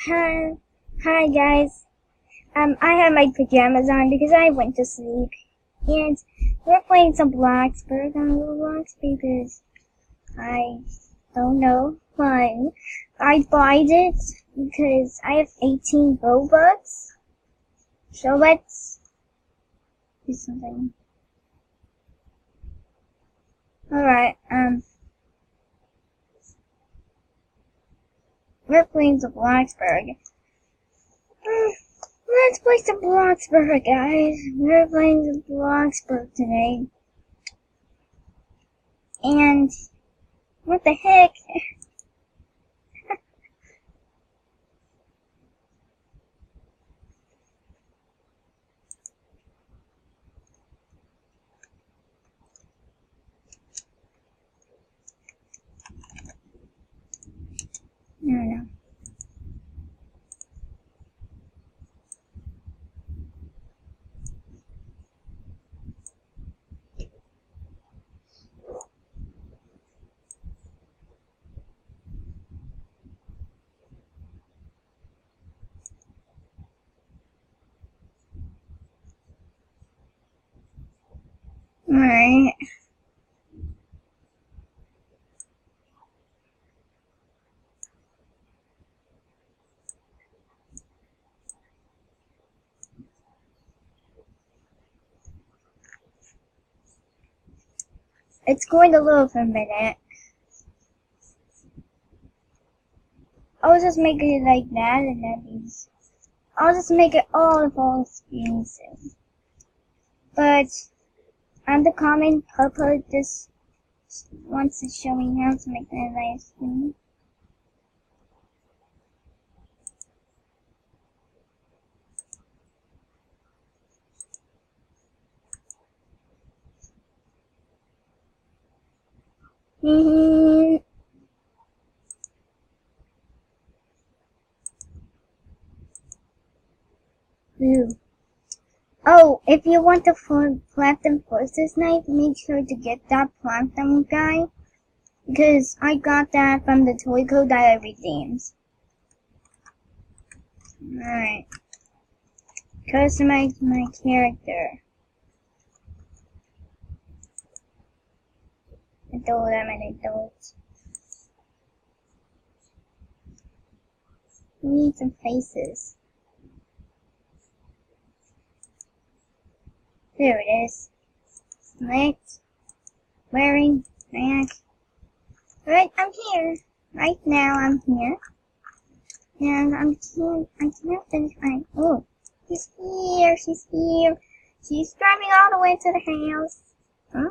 Hi, hi guys. I have my pajamas on because I went to sleep, and we're playing some bloxburg on Roblox because I don't know why. I bought it because I have 18 Robux. So let's do something. Alright, we're playing some bloxburg. Let's play some bloxburg, guys. We're playing some bloxburg today. And what the heck? I don't know. Alright. It's going to load for a minute. I'll just make it like that, and that means I'll just make it all false experiences. But on the comment, I'll put this wants to show me how to make that nice thing. Ooh. Oh, if you want the platinum forces knife, make sure to get that platinum guy, because I got that from the toy code that I redeemed. Alright. Customize my character. Adult, I'm an adult. We need some faces. There it is. Select. Wearing. Back. Right, I'm here. Right now, I'm here. And I can't finish my, oh, she's here, she's here. She's driving all the way to the house. Huh?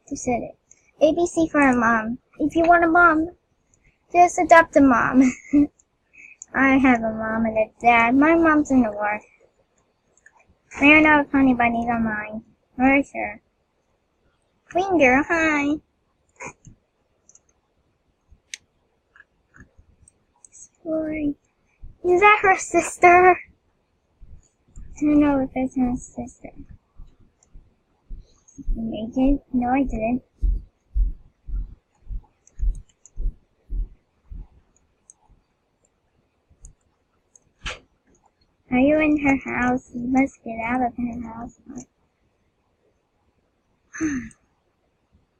Who said it? ABC for a mom. If you want a mom, just adopt a mom. I have a mom and a dad. My mom's in the work. They are not funny bunnies on mine. For sure. Queen girl, hi. Sorry. Is that her sister? I don't know if that's her sister. Naked? No, I didn't. Are you in her house? You must get out of her house.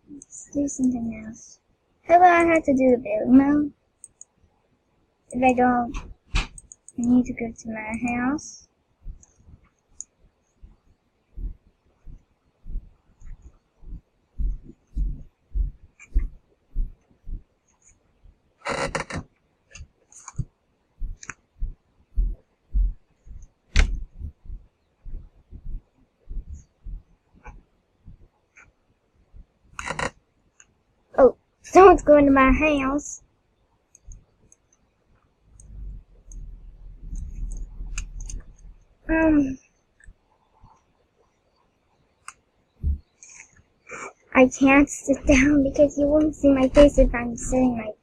Let's do something else. How about I have to do the build mode? If I don't, I need to go to my house. Oh, someone's going to my house. I can't sit down because you won't see my face if I'm sitting my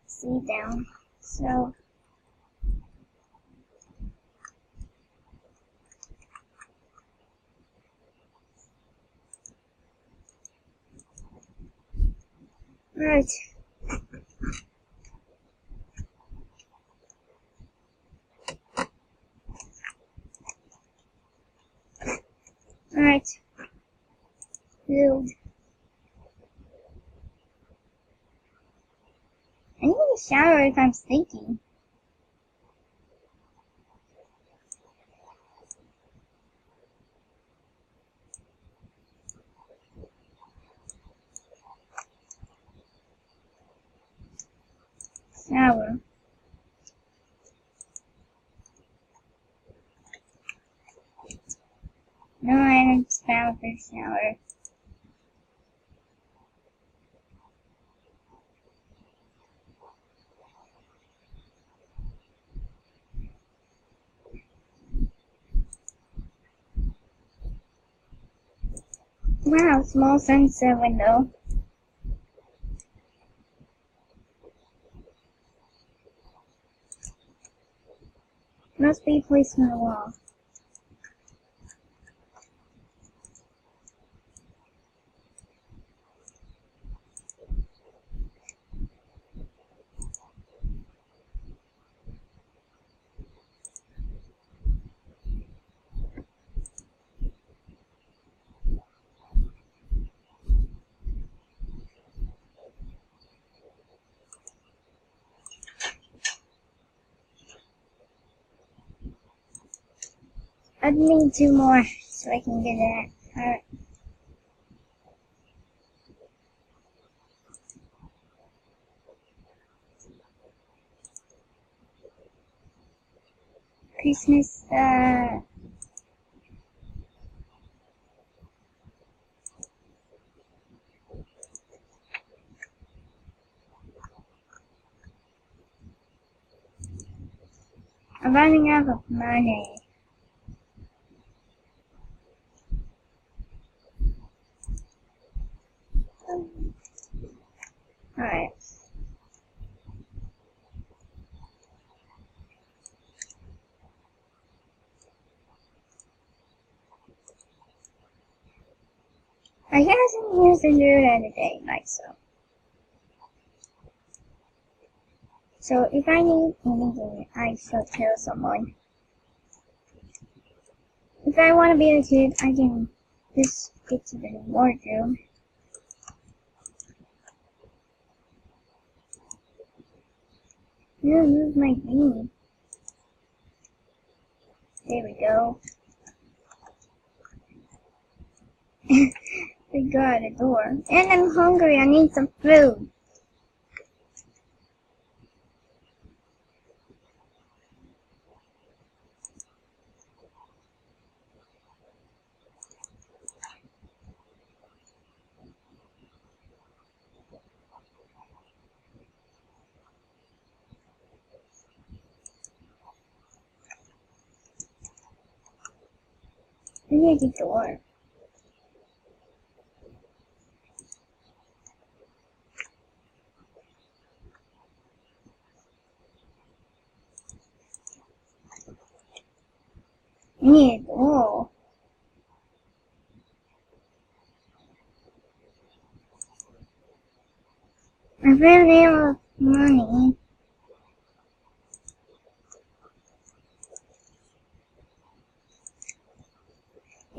seat down. So, right. Alright. Food. I need to shower if I'm stinky. Shower. No items found for shower. Wow, small sunset window. Must be placed on the wall. I need 2 more so I can get that. Alright. Christmas, I'm running out of money. Alright. I guess I'm using do that today myself. So if I need anything, I should tell someone. If I want to be a kid, I can just get to the wardrobe. Move my thingy. There we go. We go out the door. And I'm hungry, I need some food. I need the door. I need a door. I ran out of money.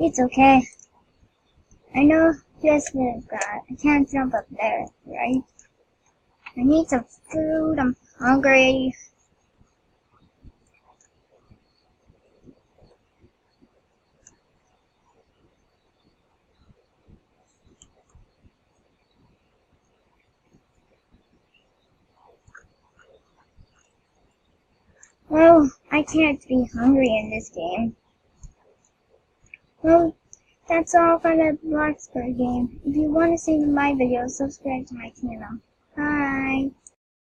It's okay. I know just the God. I can't jump up there, right? I need some food. I'm hungry. Well, I can't be hungry in this game. Well, that's all for the bloxburg game. If you want to see my videos, subscribe to my channel. Bye!